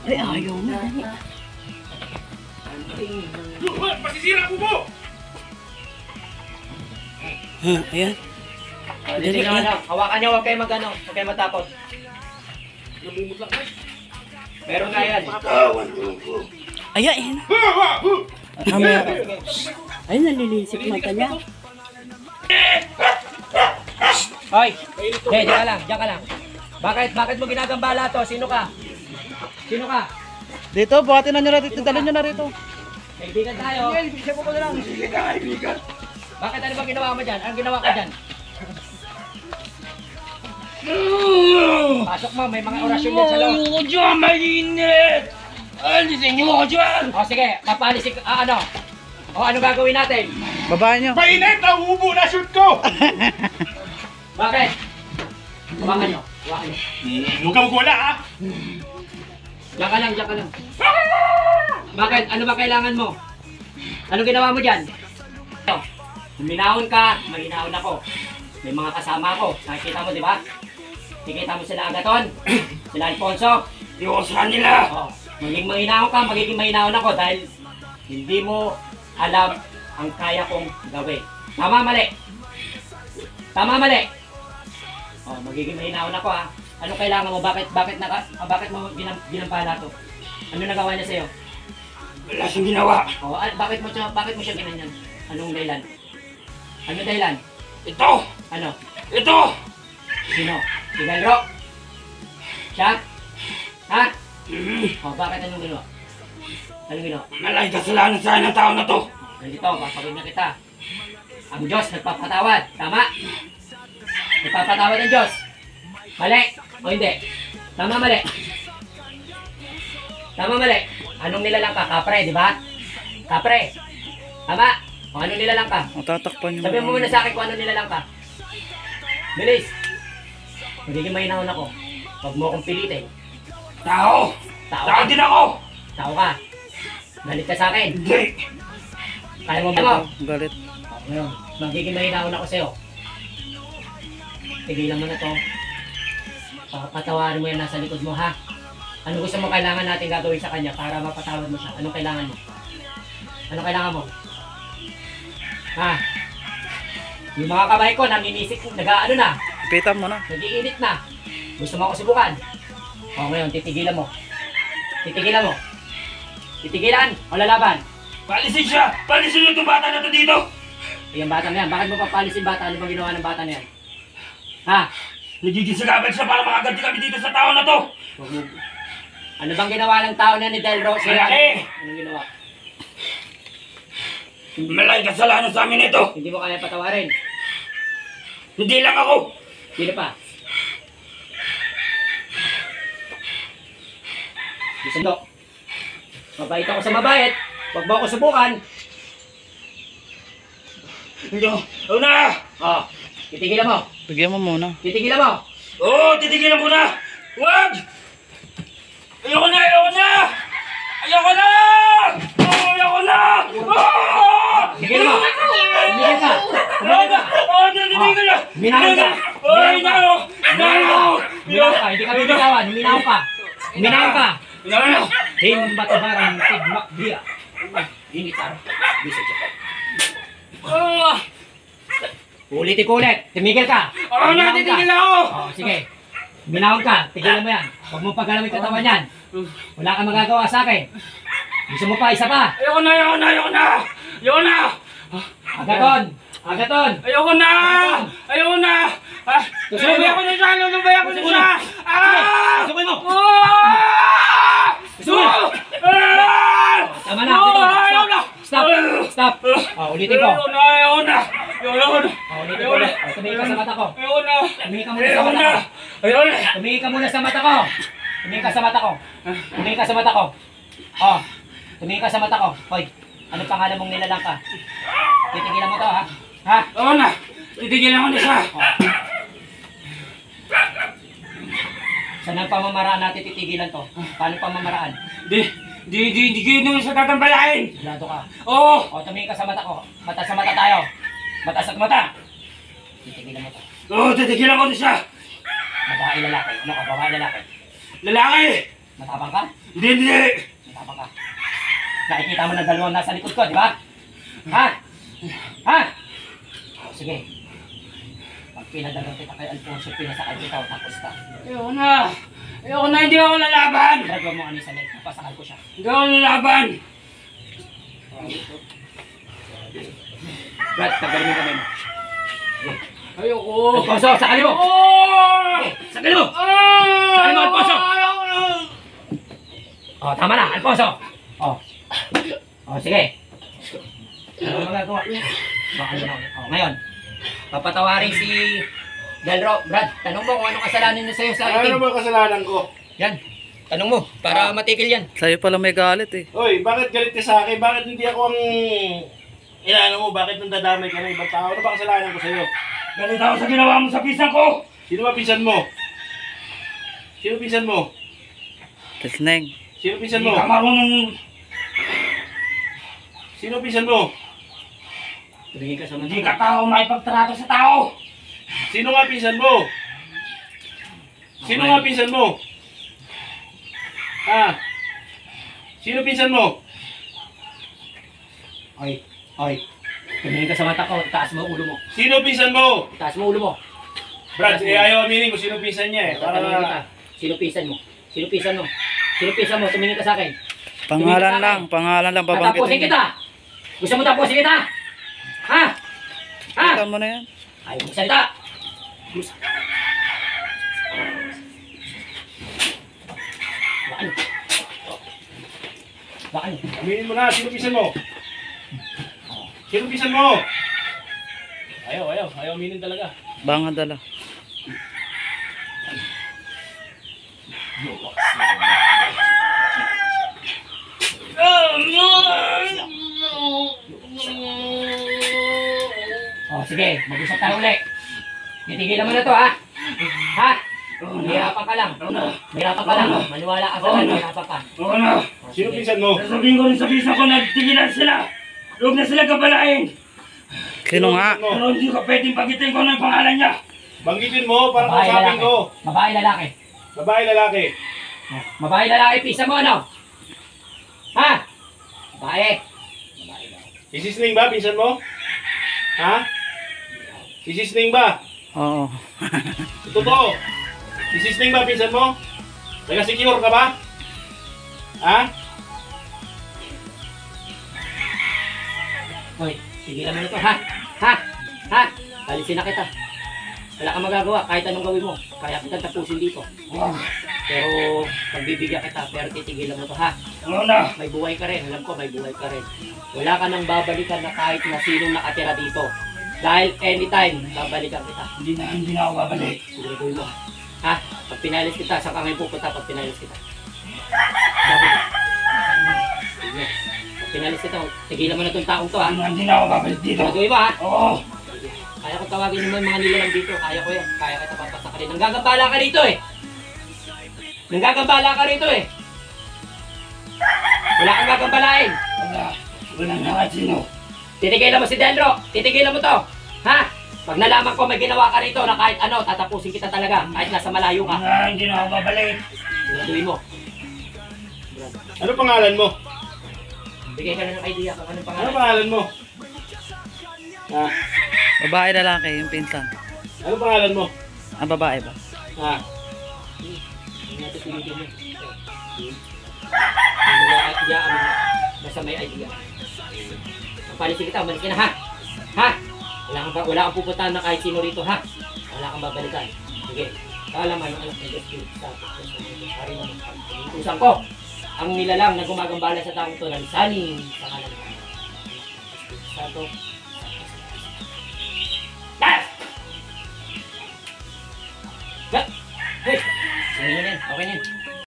Ay, ayaw na. Masisira po mo! Ayan. Dali na. Hawakan niyo, huwag kayo mag-ano. Huwag kayo matakot. Meron nga yan. Ayan. Ay, nalilisip mata niya. Hoy! Diyan ka lang, diyan ka lang. Bakit mo ginagambala to? Sino ka? Sino ka? Dito, buhatin na nyo na dito. Dalhin nyo na rito. Kaibigan tayo. Siya po ko na lang. Bakit ano ba ginawa mo dyan? Anong ginawa ka dyan? Pasok mo, may mga orasyon dyan sa loob. Ayoko dyan, mainit! Alisin niyo ako dyan! O sige, mapalisik, ano? O ano gagawin natin? Babae nyo. Mainit! Nahubo na shoot ko! Bakit? Hawakan nyo, hawakan nyo. Huwag ka magwala ha! Diyan ka lang, diyan ka lang. Bakit? Ano ba kailangan mo? Ano ginawa mo dyan? Huminahon ka, mahinahon ako. May mga kasama ako. Nakikita mo, di ba? Nakikita mo sila Agaton, sila Alfonso. Ayoko sa kanila! Oh, magiging mahinahon ka, magiging mahinahon ako dahil hindi mo alam ang kaya kong gawin. Tama, mali? Tama, mali? Oh, magiging mahinahon ako ha. Anong kailangan mo? Bakit mo ginampala to? Ano nagawa niya sa'yo? Wala siyang ginawa! Oh, bakit mo siya ginanyan? Anong dahilan? Ano dahilan? Ito! Ano? Ito! Sino? Si Delro? Siya? Ha? Oh, bakit anong ginawa? Anong ginawa? Malay kasalanan sa akin ng tao na to! Ganito, papagod na kita. Ang Diyos nagpapatawad. Tama? Nagpapatawad ang Diyos. Mali o hindi? Tama, mali? Tama, mali? Anong nilalang ka? Kapre, di ba? Kapre. Tama? O anong nilalang ka? Tatakpan nyo. Sabihin mo muna sa akin kung anong nilalang ka. Bilis. Magiging mahinahon ako. Huwag mo akong pilitin. Tao! Tao Tao ka. din ako! Tao ka. Galit ka sa akin. Hindi! Kaya mo ba? Galit. Ngayon, magiging mahinahon ako sa'yo. Tigilan mo na to. Patawarin mo yan nasa likod mo, ha? Ano gusto mo kailangan natin gagawin sa kanya para mapatawad mo siya? Anong kailangan mo? Anong kailangan mo? Ha? Yung mga kamay ko, naninisik, nag-ano na, Ipitan mo na. nag-iinit na. Gusto mo ako subukan? O ngayon, titigilan mo. Titigilan mo. Titigilan o lalaban? Palisin siya! Palisin niyo itong bata na to dito! Yung bata na yan, bakit mo papalisin bata? Ano bang ginawa ng bata na yan? Ha? Nagiging siya para makaganti kami dito sa tao na to! Ano bang ginawa ng tao na ni Del Rose? Malaki! Anong ginawa? Malay kasalanan sa amin ito! Hindi mo kaya patawarin. Hindi lang ako! Sino pa? Gusto. Mabait ako sa mabait. Huwag mo ako subukan. Hindi ako! Ako na! Oh, titigilan mo. Bigyan mo muna. Titigilan mo. Oo! Titigilan ko na! Huwag! Ayoko na! Ayoko na! Ayoko na! Oh, ayoko na! Oh! Tigilan mo. Tumigil ka. Ayoko na! Oh, titigilan na! Minahon ka. Oh, hinahon! Hinahon! Huminahon ka. Hindi ka bibitawan. Huminahon ka. Huminahon ka. Hinahon! Himbatabarang tigmak dia. Initar. Bisa siya. Oh! Ulit ikulit. Tumigil ka. Ako na! Titigil ako! Oh, sige. Minahon ka. Tigilan mo yan. Huwag mo paggalawin katawan yan. Wala kang magagawa sa akin. Gusto mo pa? Isa pa. Ayoko na! Ayoko na! Ayoko na! Ayoko na! Agaton. Agaton. Ayoko na! Ayoko na! Ah! Lulubay ako na siya! Lulubay ako na siya! Ah! Susukin mo. Ah! Susukin mo. Ah! Tama na. Ayaw na! Stop. Stop. Oh, ulitin ko. Ayoko na! Ayoko na! Ayoko na! Oh, ulitin ko ulit. Oh, tumingin ka sa mata ko. Ayoko na! Tumingin ka muna sa Ayoko mata na! ko. Ayoko na! Tumingin ka muna sa mata ko. Tumingin ka sa mata ko. Tumingin ka sa mata ko. Oh, tumingin ka sa mata ko. Hoy, ano pangalan mong nilalang ka? Titigilan mo to, ha? Ha? Ayoko na! Titigilan ko na siya! Saan ang pamamaraan natin titigilan to? Paano pamamaraan? Di kayo naman sa tatambalain! Sigurado ka. Oo! O, tumingin ka sa mata ko. Mata sa mata tayo. Mata sa mata. Titigilan mo to. Oo! Titigilan ko na siya! Babae lalaki. Ano ka? Babae lalaki. Lalaki! Matapang ka? Hindi. Matapang ka. Nakikita mo na dalawang nasa likod ko, di ba? Ha? Ha? O, sige. Pag pinadalang kita kay Alfonso, pinasakal kita o tapos ka. Ayoko na. Ayoko na, hindi ako lalaban. Brad, huwag mo kanisa leg. Napasakal ko siya. Hindi ako lalaban. Brad, tagalin mo kami mo. Ayoko. Alfonso, sakali mo! Oh! Sakali mo! Sakali mo, Alfonso! Ayoko na. O, tama na, Alfonso! O, sige. Ano magagawa? Baka yun ako. O, ngayon, papatawarin si Delro. Brad, tanong mo kung anong kasalanan niya sa'yo sa Ano itim. ba kasalanan ko? Yan, tanong mo, para matigil yan. Sa'yo pala may galit eh. Oy, bakit galit ka sa akin? Bakit hindi ako ang inaano mo? Bakit nandadamay ka ng ibang tao? Ano ba kasalanan ko sa'yo? Galit ako sa ginawa mo sa pisang ko. Sino ba pinsan mo? Sino pinsan mo? Tisneng. Sino pinsan Hindi mo? ka marunong. Sino pinsan mo? Tumingin ka sa Hindi ka tao makipagtrato sa tao. Sino nga pinsan mo? Sino nga pinsan mo? Ha? Sino pinsan mo? Oy, oy. Tumingin ka sa mata ko, taas mo ulo mo. Sino pinsan mo? Taas mo ulo mo. Brad, ayaw aminin ko sino pinsan niya eh. Tatanungin kita, sino pisan mo? Sino pisan mo? Sino pisan mo? Tumingin ka sa akin. Pangalan lang Tatapusin babangkitin. kita! Gusto mo tapusin kita? Ha? Ha? Kita mo na yan. Ayaw mo salita! Bakit? Bakit? Aminin mo na, sino pinsan mo? Sino pinsan mo? Ayaw aminin talaga. Banga dala. Oh, sige, mag-usap tayo ulit. Titigilan mo na to, ha? Ha? Mahirapan ka lang. Mahirapan ka lang. Maniwala ka sa akin, mahirapan ka. Oo na. Sino pinsan mo? Sasabihin ko rin sa pisang ko na tigilan sila. Huwag na sila kabalain. Sino nga? Mo? Pero hindi ko pwedeng pagitin ko ng pangalan niya. Banggitin mo para Babae, kausapin lalaki. ko. Babae, lalaki. Babae, lalaki. Oh, babae, lalaki, pisa mo, ano? Ha? Babae. Babae, lalaki. Isisning ba, pinsan mo? Ha? Isisning ba? Oo. Totoo. Isisning ba, pinsan mo? Taga-secure ka ba? Ha? Hoy, tigilan mo na to, ha? Ha? Ha? Alisin na kita. Wala kang magagawa, kahit anong gawin mo. Kaya kita tapusin dito. Pero, pagbibigyan kita, pero titigilan mo to, ha? Oo na. May buhay ka rin, alam ko may buhay ka rin. Wala ka nang babalikan na kahit na sinong nakatira dito. Dahil anytime, babalikan kita. Hindi na ako babalik. Siguraduhin mo. Ha? Pag pinalis kita, saan ka ngayon pupunta pag pinalis kita? Sabi ko. Sige. Pag pinalis kita, tigilan mo na itong taong to, ha? Hindi na ako babalik dito. Siguraduhin mo, ha? Oo. Kaya ko tawagin naman mga nilalang dito. Kaya ko yan. Kaya kita papasakalin. Nanggagambala ka rito, eh. Nanggagambala ka rito, eh. Wala kang gagambalain. Wala na kahit sino. Titigilan mo si Delro. Titigilan mo to. Ha? Pag nalaman ko may ginawa ka rito na kahit ano, tatapusin kita talaga. Kahit nasa malayo ka. Hindi na ako babalik. Siguraduhin mo. Ano pangalan mo? Bigay ka na ng idea kung anong Ano pangalan. pangalan mo? Ha? Babae lalaki yung pinsan. Ano pangalan mo? Ang babae ba? Ha? Hindi natin pinigyan mo. Hindi mo idea ano. Basta may idea. Palisin kita, umalis ka na, ha? Ha? Wala kang pupuntahan na kahit sino rito, ha? Wala kang babalikan. Sige. Kaalaman yung anak ng Diyos Spirit sa hari naman. Utusan ko, ang nilalang na gumagambala sa taong to, nalisanin sa kanan ng Santo. Yes! Hey! Sige na yan. Okay na yan.